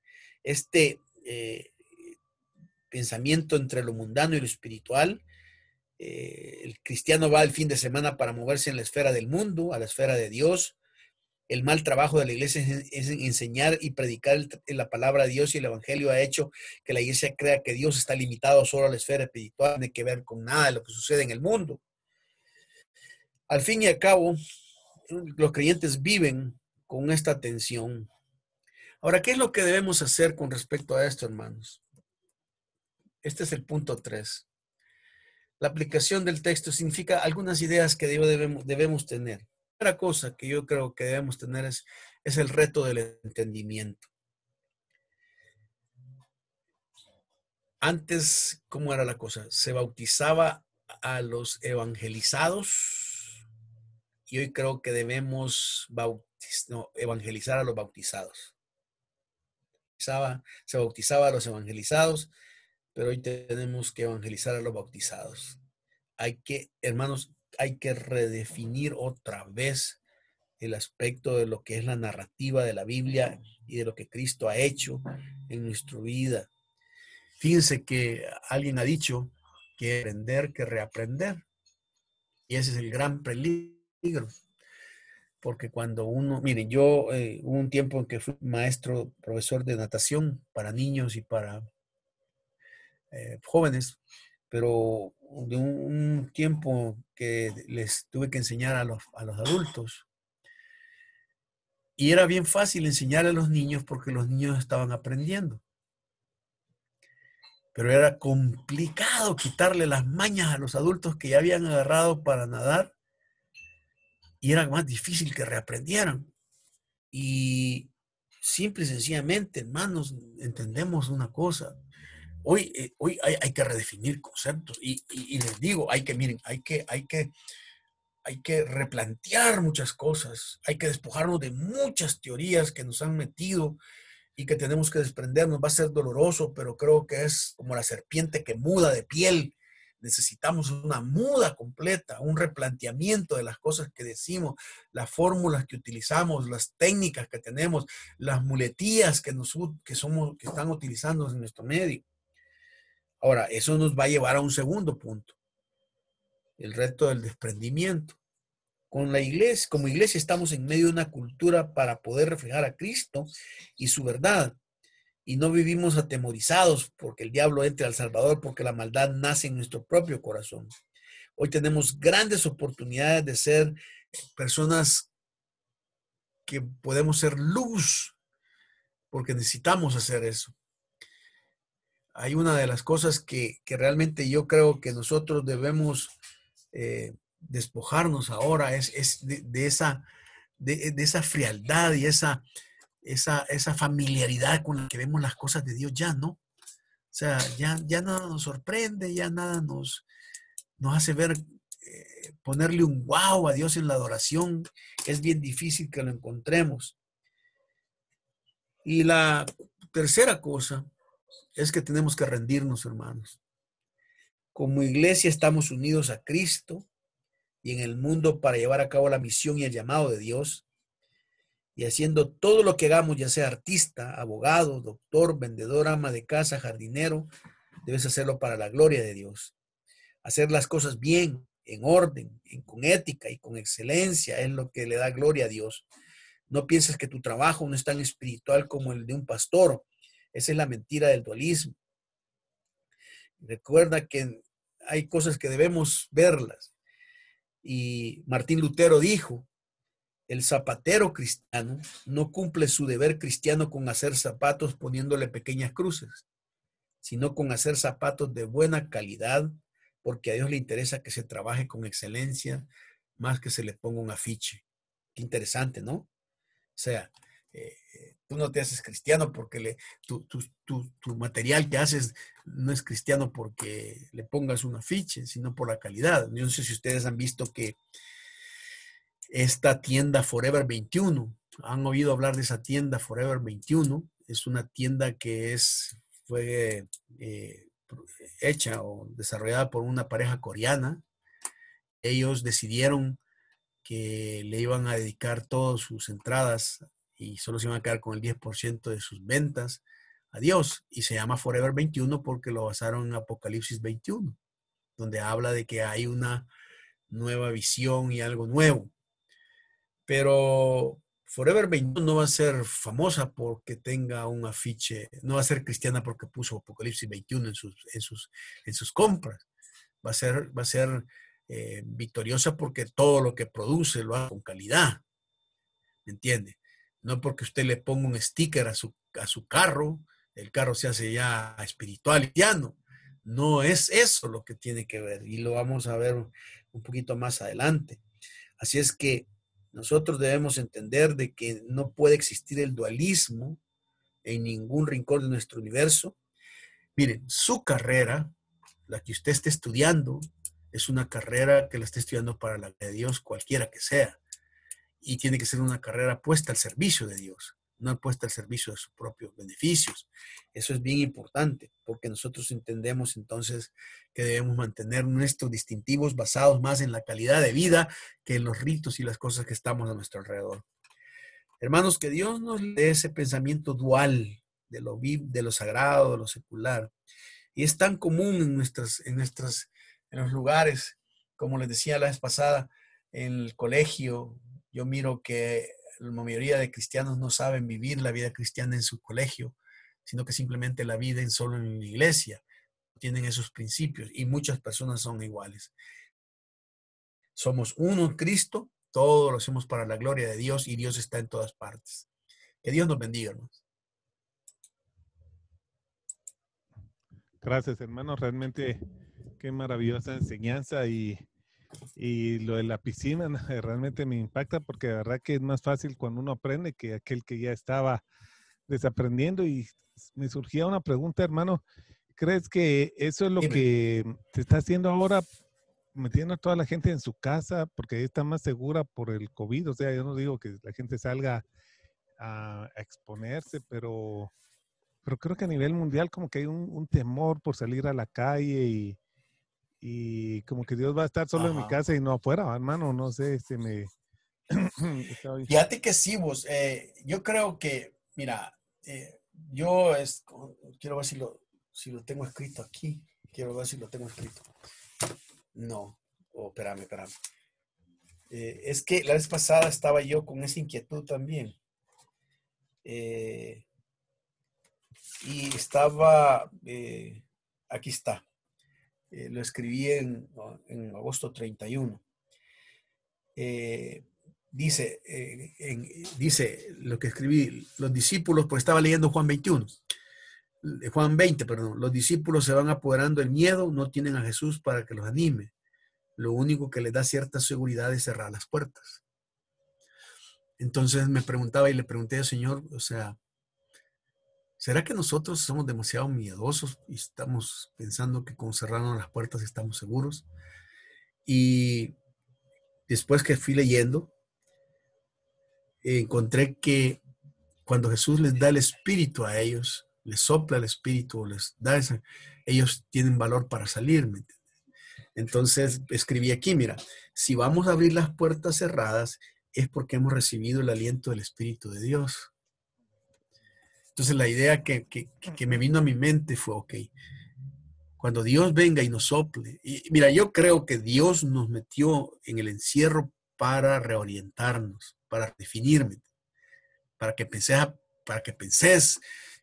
Pensamiento entre lo mundano y lo espiritual. El cristiano va el fin de semana para moverse en la esfera del mundo, a la esfera de Dios. El mal trabajo de la iglesia es enseñar y predicar la palabra de Dios, y el evangelio ha hecho que la iglesia crea que Dios está limitado solo a la esfera espiritual, no tiene que ver con nada de lo que sucede en el mundo. Al fin y al cabo, los creyentes viven con esta tensión. Ahora, ¿qué es lo que debemos hacer con respecto a esto, hermanos? Este es el punto 3. La aplicación del texto significa algunas ideas que debemos tener. Otra cosa que yo creo que debemos tener es el reto del entendimiento. Antes, ¿cómo era la cosa? Se bautizaba a los evangelizados y hoy creo que debemos evangelizar a los bautizados. Se bautizaba a los evangelizados, pero hoy tenemos que evangelizar a los bautizados. Hermanos, hay que redefinir otra vez el aspecto de lo que es la narrativa de la Biblia y de lo que Cristo ha hecho en nuestra vida. Fíjense que alguien ha dicho que aprender que reaprender. Y ese es el gran peligro. Porque cuando miren, yo hubo un tiempo en que fui maestro, profesor de natación para niños y para jóvenes, pero de un tiempo que les tuve que enseñar a los adultos. Y era bien fácil enseñar a los niños porque los niños estaban aprendiendo. Pero era complicado quitarle las mañas a los adultos que ya habían agarrado para nadar y era más difícil que reaprendieran. Y simple y sencillamente, hermanos, entendemos una cosa. Hoy hay que redefinir conceptos y les digo, hay que replantear muchas cosas, hay que despojarnos de muchas teorías que nos han metido y que tenemos que desprendernos. Va a ser doloroso, pero creo que es como la serpiente que muda de piel. Necesitamos una muda completa, un replanteamiento de las cosas que decimos, las fórmulas que utilizamos, las técnicas que tenemos, las muletías que están utilizando en nuestro medio. Ahora, eso nos va a llevar a un segundo punto, el reto del desprendimiento. Con la iglesia, como iglesia, estamos en medio de una cultura para poder reflejar a Cristo y su verdad. Y no vivimos atemorizados porque el diablo entre al Salvador, porque la maldad nace en nuestro propio corazón. Hoy tenemos grandes oportunidades de ser personas que podemos ser luz, porque necesitamos hacer eso. Hay una de las cosas que realmente yo creo que nosotros debemos despojarnos ahora, es de esa frialdad y esa familiaridad con la que vemos las cosas de Dios ya, ¿no? O sea, ya nada nos sorprende, ya nada nos hace ver, ponerle un wow a Dios en la adoración. Es bien difícil que lo encontremos. Y la tercera cosa es que tenemos que rendirnos, hermanos. Como iglesia estamos unidos a Cristo y en el mundo para llevar a cabo la misión y el llamado de Dios, y haciendo todo lo que hagamos, ya sea artista, abogado, doctor, vendedor, ama de casa, jardinero, debes hacerlo para la gloria de Dios. Hacer las cosas bien, en orden, con ética y con excelencia es lo que le da gloria a Dios. No pienses que tu trabajo no es tan espiritual como el de un pastor. Esa es la mentira del dualismo. Recuerda que hay cosas que debemos verlas. Y Martín Lutero dijo, el zapatero cristiano no cumple su deber cristiano con hacer zapatos poniéndole pequeñas cruces, sino con hacer zapatos de buena calidad, porque a Dios le interesa que se trabaje con excelencia, más que se le ponga un afiche. Qué interesante, ¿no? O sea, tú no te haces cristiano porque tu material que haces no es cristiano porque le pongas un afiche, sino por la calidad. Yo no sé si ustedes han visto que esta tienda Forever 21, ¿han oído hablar de esa tienda Forever 21? Es una tienda que fue hecha o desarrollada por una pareja coreana. Ellos decidieron que le iban a dedicar todas sus entradas y solo se iban a quedar con el 10% de sus ventas a Dios. Y se llama Forever 21 porque lo basaron en Apocalipsis 21, donde habla de que hay una nueva visión y algo nuevo. Pero Forever 21 no va a ser famosa porque tenga un afiche, no va a ser cristiana porque puso Apocalipsis 21 en sus compras. Va a ser victoriosa porque todo lo que produce lo hace con calidad. ¿Me entiende? No porque usted le ponga un sticker a su carro, el carro se hace ya espiritual y cristiano. No es eso lo que tiene que ver y lo vamos a ver un poquito más adelante. Así es que nosotros debemos entender de que no puede existir el dualismo en ningún rincón de nuestro universo. Miren, su carrera, la que usted esté estudiando, es una carrera que la esté estudiando para la de Dios, cualquiera que sea. Y tiene que ser una carrera puesta al servicio de Dios, no puesta al servicio de sus propios beneficios. Eso es bien importante, porque nosotros entendemos entonces que debemos mantener nuestros distintivos basados más en la calidad de vida que en los ritos y las cosas que estamos a nuestro alrededor. Hermanos, que Dios nos dé ese pensamiento dual de lo sagrado, de lo secular. Y es tan común en los lugares, como les decía la vez pasada, en el colegio. Yo miro que la mayoría de cristianos no saben vivir la vida cristiana en su colegio, sino que simplemente la viven solo en la iglesia. Tienen esos principios y muchas personas son iguales. Somos uno en Cristo, todo lo hacemos para la gloria de Dios y Dios está en todas partes. Que Dios nos bendiga, hermanos. Gracias, hermano. Realmente qué maravillosa enseñanza y lo de la piscina realmente me impacta porque la verdad que es más fácil cuando uno aprende que aquel que ya estaba desaprendiendo. Y me surgía una pregunta, hermano. ¿Crees que eso es lo Dime. que se está haciendo ahora, metiendo a toda la gente en su casa porque está más segura por el COVID? O sea, yo no digo que la gente salga a exponerse, pero creo que a nivel mundial como que hay un temor por salir a la calle y como que Dios va a estar solo en mi Ajá. casa y no afuera, hermano. No sé, Fíjate que sí, vos. Yo creo que, mira, yo quiero ver si lo tengo escrito aquí. Quiero ver si lo tengo escrito. No. Oh, espérame. Es que la vez pasada estaba yo con esa inquietud también. Y estaba, aquí está. Lo escribí en agosto 31. Dice lo que escribí, los discípulos, pues estaba leyendo Juan 21, Juan 20, perdón, los discípulos se van apoderando del miedo, no tienen a Jesús para que los anime. Lo único que les da cierta seguridad es cerrar las puertas. Entonces me preguntaba y le pregunté al Señor, o sea, ¿será que nosotros somos demasiado miedosos y estamos pensando que con cerrarnos las puertas estamos seguros? Y después que fui leyendo, encontré que cuando Jesús les da el espíritu a ellos, les sopla el espíritu, les da ellos tienen valor para salir, ¿me entiendes? Entonces escribí aquí, mira, si vamos a abrir las puertas cerradas es porque hemos recibido el aliento del Espíritu de Dios. Entonces la idea que me vino a mi mente fue, ok, cuando Dios venga y nos sople, y mira, yo creo que Dios nos metió en el encierro para reorientarnos, para definirme, para que penses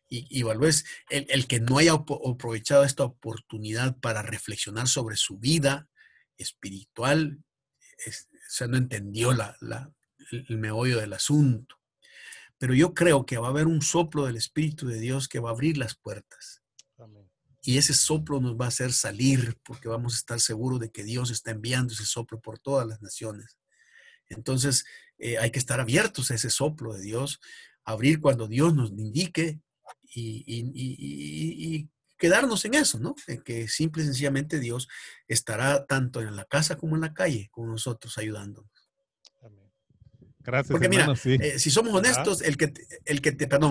y evalúes. El que no haya aprovechado esta oportunidad para reflexionar sobre su vida espiritual, o sea, no entendió el meollo del asunto. Pero yo creo que va a haber un soplo del Espíritu de Dios que va a abrir las puertas. Amén. Y ese soplo nos va a hacer salir porque vamos a estar seguros de que Dios está enviando ese soplo por todas las naciones. Entonces, hay que estar abiertos a ese soplo de Dios, abrir cuando Dios nos indique y quedarnos en eso, ¿no? En que simple y sencillamente Dios estará tanto en la casa como en la calle con nosotros ayudándonos. Gracias, porque hermano, mira, sí. Si somos honestos,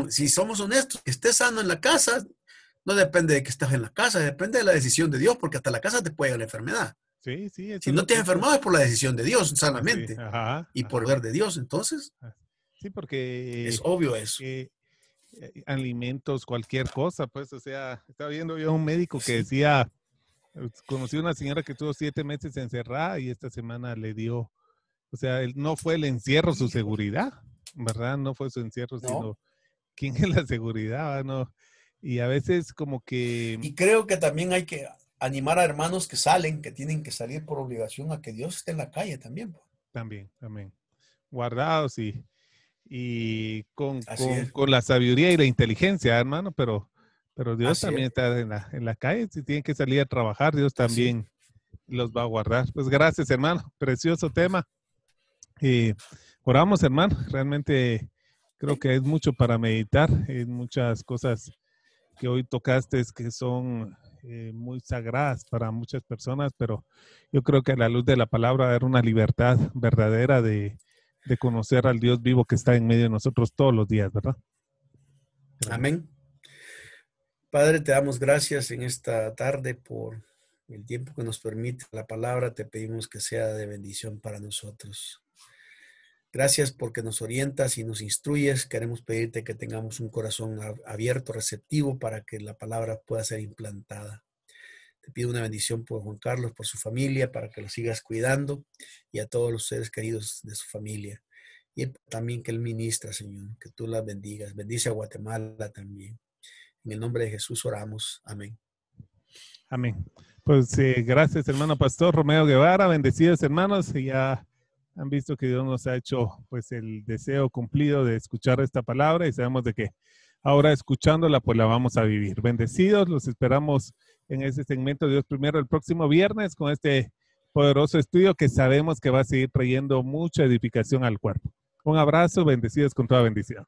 si somos honestos, que estés sano en la casa, no depende de que estés en la casa, depende de la decisión de Dios, porque hasta la casa te puede llegar la enfermedad. Sí, sí. Si no te has enfermado es por la decisión de Dios, sanamente. Sí, ajá, y por ver de Dios, entonces. Sí, porque es obvio eso. Alimentos, cualquier cosa, pues, o sea, estaba viendo yo a un médico que decía, conocí a una señora que tuvo 7 meses encerrada y esta semana le dio, o sea, no fue el encierro su seguridad, ¿verdad? No fue su encierro, sino quién es la seguridad, ¿no? Y a veces como que... Y creo que también hay que animar a hermanos que salen, que tienen que salir por obligación, a que Dios esté en la calle también. También. Guardados y con la sabiduría y la inteligencia, hermano, pero Dios también está en la calle. Si tienen que salir a trabajar, Dios también los va a guardar. Pues gracias, hermano. Precioso tema. Oramos, hermano. Realmente creo que es mucho para meditar. Hay muchas cosas que hoy tocaste que son muy sagradas para muchas personas, pero yo creo que a la luz de la palabra va a haber una libertad verdadera de conocer al Dios vivo que está en medio de nosotros todos los días, ¿verdad? Amén. Padre, te damos gracias en esta tarde por el tiempo que nos permite la palabra. Te pedimos que sea de bendición para nosotros. Gracias porque nos orientas y nos instruyes. Queremos pedirte que tengamos un corazón abierto, receptivo, para que la palabra pueda ser implantada. Te pido una bendición por Juan Carlos, por su familia, para que lo sigas cuidando, y a todos los seres queridos de su familia. Y también que él ministra, Señor, que tú las bendigas. Bendice a Guatemala también. En el nombre de Jesús oramos. Amén. Amén. Pues gracias, hermano Pastor Romeo Guevara. Bendecidos, hermanos. Y ya han visto que Dios nos ha hecho pues el deseo cumplido de escuchar esta palabra y sabemos de que ahora escuchándola pues la vamos a vivir. Bendecidos, los esperamos en este segmento Dios Primero el próximo viernes con este poderoso estudio que sabemos que va a seguir trayendo mucha edificación al cuerpo. Un abrazo, bendecidos con toda bendición.